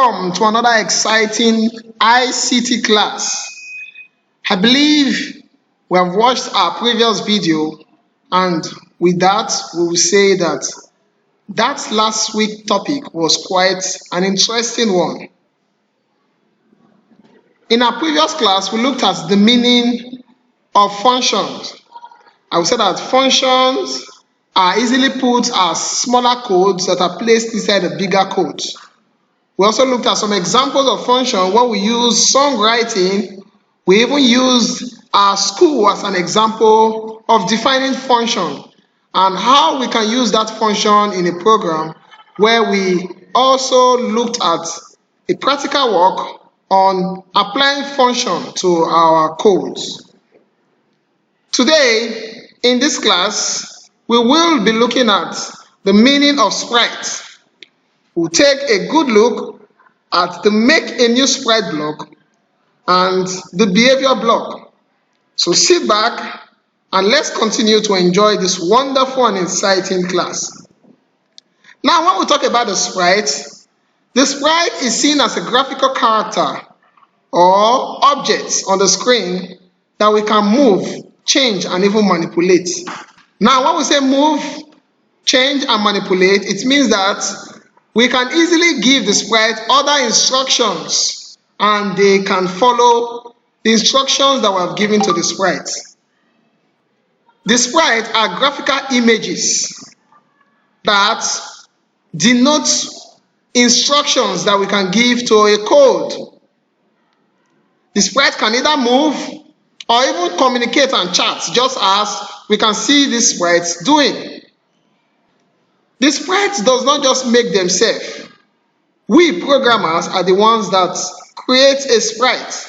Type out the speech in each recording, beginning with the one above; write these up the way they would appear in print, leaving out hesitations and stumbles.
welcome to another exciting ICT class. I believe we have watched our previous video, and with that we will say that last week's topic was quite an interesting one. In our previous class, we looked at the meaning of functions. I would say that functions are easily put as smaller codes that are placed inside a bigger code. We also looked at some examples of function where we use songwriting. We even used our school as an example of defining function and how we can use that function in a program, where we also looked at a practical work on applying function to our codes. Today, in this class, we will be looking at the meaning of Sprite. We'll take a good look at the make a new sprite block and the behavior block. So sit back and let's continue to enjoy this wonderful and exciting class. Now, when we talk about the sprite is seen as a graphical character or object on the screen that we can move, change, and even manipulate. Now, when we say move, change, and manipulate, it means that we can easily give the sprite other instructions and they can follow the instructions that we have given to the sprite. The sprites are graphical images that denote instructions that we can give to a code. The sprite can either move or even communicate and chat, just as we can see these sprites doing. The sprites does not just make themselves. We programmers are the ones that create a sprite.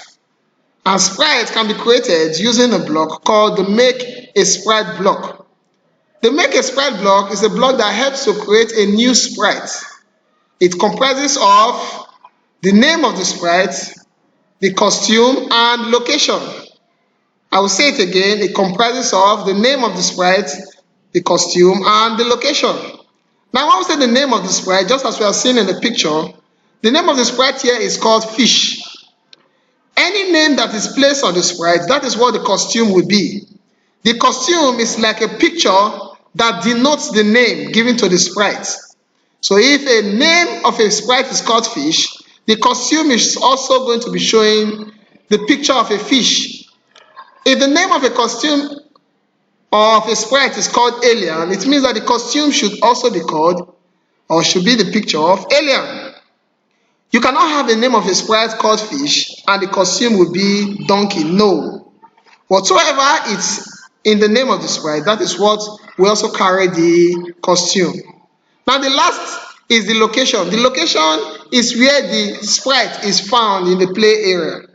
And sprite can be created using a block called the make a sprite block. The make a sprite block is a block that helps to create a new sprite. It comprises of the name of the sprite, the costume, and location. I will say it again. It comprises of the name of the sprite, the costume, and the location. Now, when we say the name of the sprite, just as we are seeing in the picture, the name of the sprite here is called fish. Any name that is placed on the sprite, that is what the costume will be. The costume is like a picture that denotes the name given to the sprite. So if a name of a sprite is called fish, the costume is also going to be showing the picture of a fish. If the name of a costume of a sprite is called alien, it means that the costume should also be called, or should be the picture of alien. You cannot have the name of a sprite called fish and the costume will be donkey. No. Whatsoever it's in the name of the sprite, that is what will also carry the costume. Now, the last is the location. The location is where the sprite is found in the play area.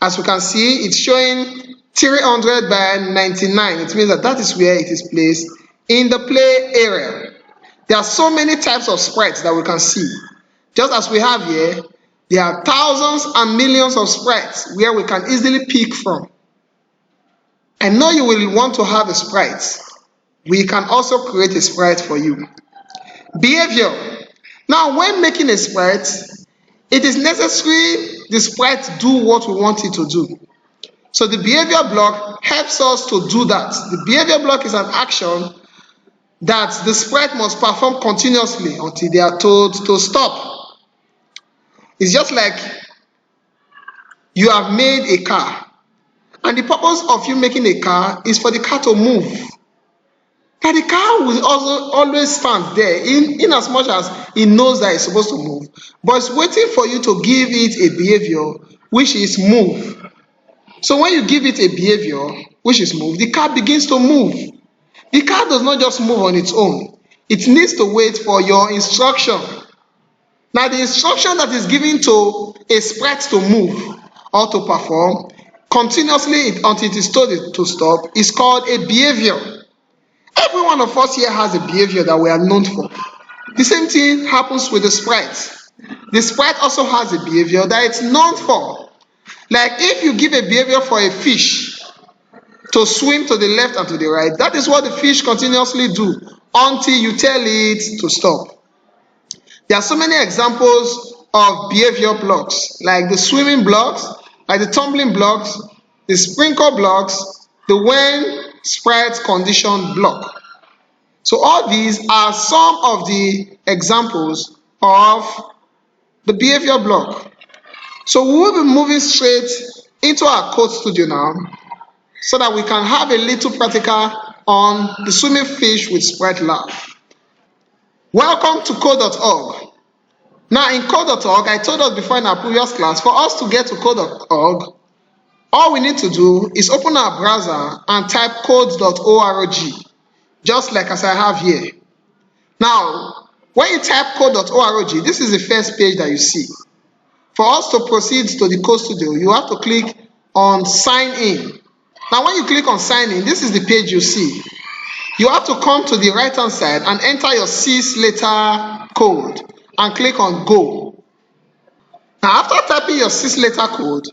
As we can see, it's showing 300 by 99. It means that that is where it is placed in the play area. There are so many types of sprites that we can see. Just as we have here, there are thousands and millions of sprites where we can easily pick from. I know you will want to have a sprite. We can also create a sprite for you. Behavior. Now, when making a sprite, it is necessary the sprite do what we want it to do. So the behavior block helps us to do that. The behavior block is an action that the sprite must perform continuously until they are told to stop. It's just like you have made a car, and the purpose of you making a car is for the car to move. Now the car will also always stand there in as much as it knows that it's supposed to move, but it's waiting for you to give it a behavior which is move. So when you give it a behavior which is move, the car begins to move. The car does not just move on its own. It needs to wait for your instruction. Now, the instruction that is given to a sprite to move or to perform continuously until it is told to stop is called a behavior. Every one of us here has a behavior that we are known for. The same thing happens with the sprite. The sprite also has a behavior that it's known for. Like if you give a behavior for a fish to swim to the left and to the right, that is what the fish continuously do until you tell it to stop. There are so many examples of behavior blocks, like the swimming blocks, like the tumbling blocks, the sprinkle blocks, the when sprite condition block. So all these are some of the examples of the behavior block. So we will be moving straight into our code studio now, so that we can have a little practical on the swimming fish with Sprite lab. Welcome to Codeorg. Now in Codeorg, I told us before in our previous class, for us to get to Codeorg, all we need to do is open our browser and type code.org, just like as I have here. Now, when you type code.org, this is the first page that you see. For us to proceed to the Code Studio, you have to click on Sign In. Now, when you click on Sign In, this is the page you see. You have to come to the right-hand side and enter your 6-letter code and click on Go. Now, after typing your 6-letter code,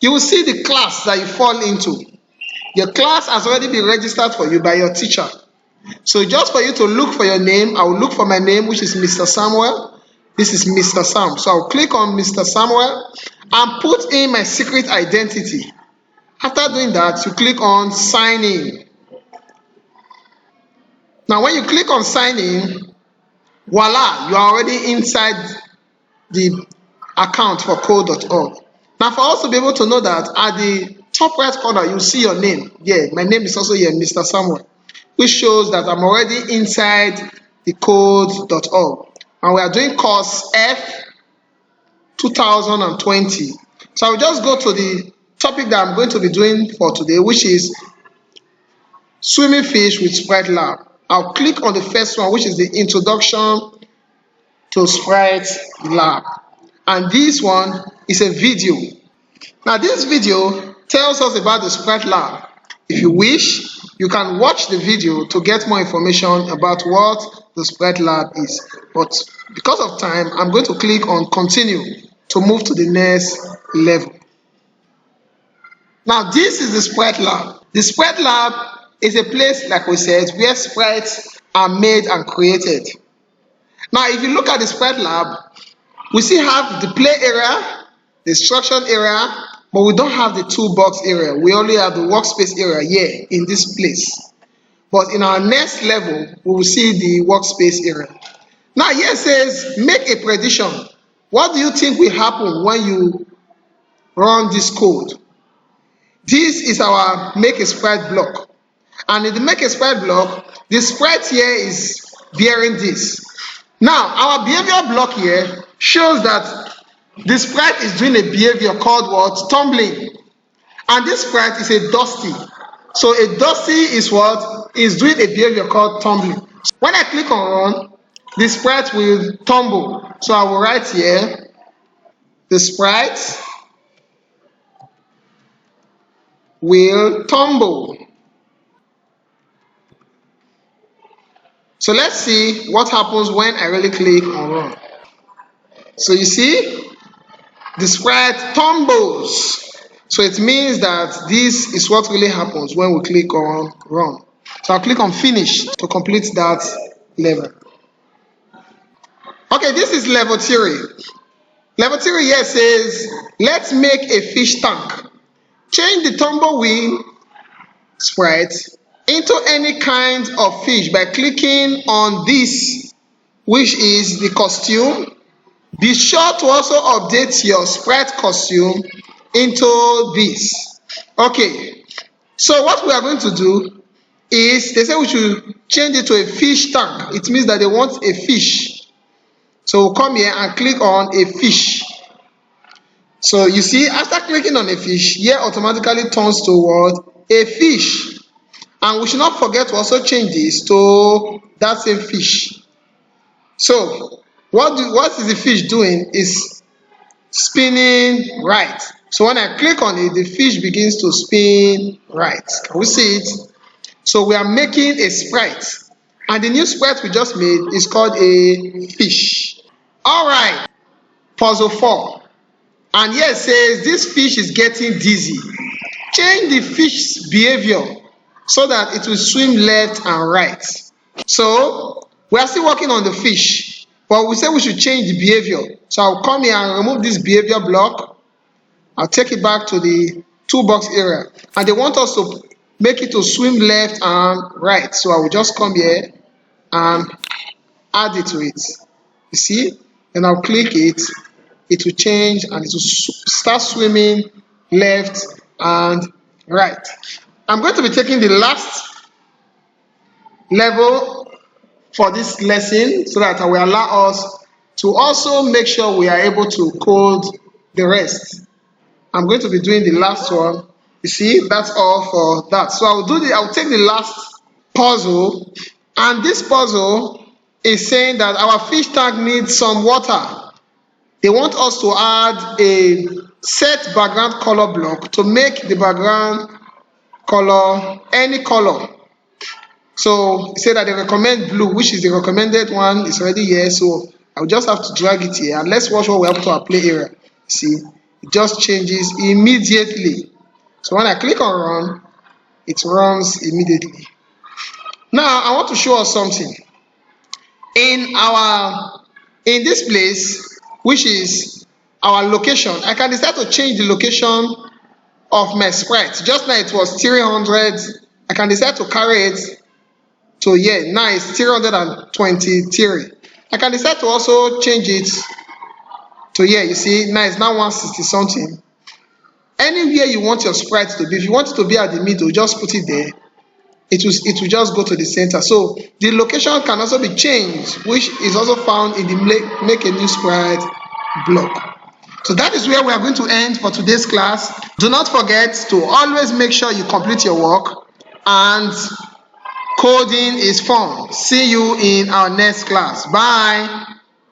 you will see the class that you fall into. Your class has already been registered for you by your teacher. So just for you to look for your name, I will look for my name, which is Mr. Samuel. This is Mr. Sam. So I'll click on Mr. Samuel and put in my secret identity. After doing that, you click on Sign In. Now when you click on Sign In, voila, you are already inside the account for Codeorg. Now for us to be able to know that, at the top right corner, you see your name. Yeah, my name is also here, Mr. Samuel, which shows that I'm already inside the Codeorg. And we are doing course F 2020. So I will just go to the topic that I'm going to be doing for today, which is swimming fish with Sprite Lab. I'll click on the first one, which is the introduction to Sprite Lab. And this one is a video. Now this video tells us about the Sprite Lab. If you wish, you can watch the video to get more information about what the Sprite Lab is. But because of time, I'm going to click on continue to move to the next level. Now this is the Sprite Lab. The Sprite Lab is a place, like we said, where sprites are made and created. Now if you look at the Sprite Lab, we still have the play area, the instruction area, but we don't have the toolbox area. We only have the workspace area here in this place. But in our next level, we will see the workspace area. Now here it says, make a prediction. What do you think will happen when you run this code? This is our make a sprite block. And in the make a sprite block, the sprite here is bearing this. Now, our behavior block here shows that the sprite is doing a behavior called what? Tumbling. And this sprite is a dusty. So a dusty is what? Is doing a behavior called tumbling. When I click on run, the sprite will tumble. So I will write here, the sprite will tumble. So let's see what happens when I really click on run. So you see, the sprite tumbles. So it means that this is what really happens when we click on run. So I'll click on finish to complete that level. Okay, this is level 3. Level 3 here says, let's make a fish tank. Change the tumbleweed sprite into any kind of fish by clicking on this, which is the costume. Be sure to also update your sprite costume into this. Okay, so what we are going to do is, they say we should change it to a fish tank. It means that they want a fish. So we'll come here and click on a fish. So you see, after clicking on a fish, here automatically turns toward a fish. And we should not forget to also change this to that same fish. So what is the fish doing is spinning right. So when I click on it, the fish begins to spin right. Can we see it? So we are making a sprite. And the new sprite we just made is called a fish. Alright, puzzle 4. And here it says, this fish is getting dizzy. Change the fish's behavior so that it will swim left and right. So we are still working on the fish. but we say we should change the behavior. So I'll come here and remove this behavior block. I'll take it back to the toolbox area, and they want us to make it to swim left and right. So I will just come here and add it to it. You see? Then I'll click it, it will change and it will start swimming left and right. I'm going to be taking the last level for this lesson so that I will allow us to also make sure we are able to code the rest. I'm going to be doing the last one. You see, that's all for that. So I'll take the last puzzle, and this puzzle is saying that our fish tank needs some water. They want us to add a set background color block to make the background color any color. So say that they recommend blue, which is the recommended one, is already here. So I'll just have to drag it here, and let's watch what we have to our play area. See, it just changes immediately. So when I click on run, it runs immediately. Now I want to show us something. In this place, which is our location, I can decide to change the location of my sprite. Just now it was 300. I can decide to carry it to here. Now it's 323. I can decide to also change it to here. You see, now it's now 160 something. Anywhere you want your sprite to be, if you want it to be at the middle, just put it there. It will just go to the center. So the location can also be changed, which is also found in the make a new sprite block. So that is where we are going to end for today's class. Do not forget to always make sure you complete your work, and coding is fun. See you in our next class. Bye.